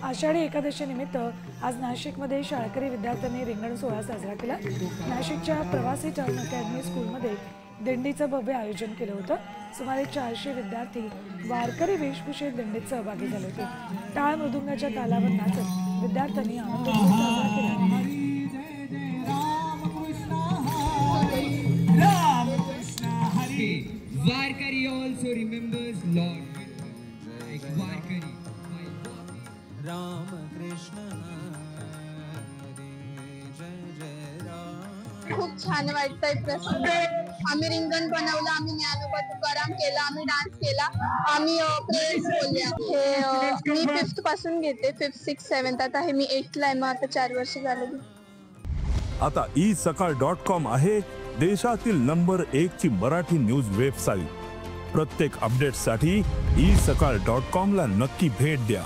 आषाढी एकादशी निमित्त आज नाशिकमध्ये शाळकरी विद्यार्थ्यांनी रिंगण सोहळा साजरा केला। नाशिकच्या प्रवासी टर्न अकॅडमी स्कूलमध्ये दिंडीचं भव्य आयोजन केलं होतं। सुमारे 400 विद्यार्थी वारकरी वेशभूषेत दिंडीत सहभागी झाले होते। टाळ मृदुंगाच्या तालावर नाचत विद्यार्थ्यांनी आनंदोत्सव साजरा केला। Varkari also remembers Lord. Like Varkari. Ram Krishna Hare Jai Jai Ram. खूप छान वाटतंय प्रसंग। आम्ही रिंगण बनवलं, आम्ही ज्ञानोबा तुकाराम केला, आम्ही डान्स केला, आम्ही प्रेयर्स बोलल्या। मी 5th पासून घेते, 5th 6th 7th आता हे मी 8th ला आहे, मग आता 4 वर्ष झाली। आता isakal.com आहे देशातील नंबर 1 ची मराठी न्यूज वेबसाईट। प्रत्येक अपडेटसाठी isakal.com ला नक्की भेट द्या।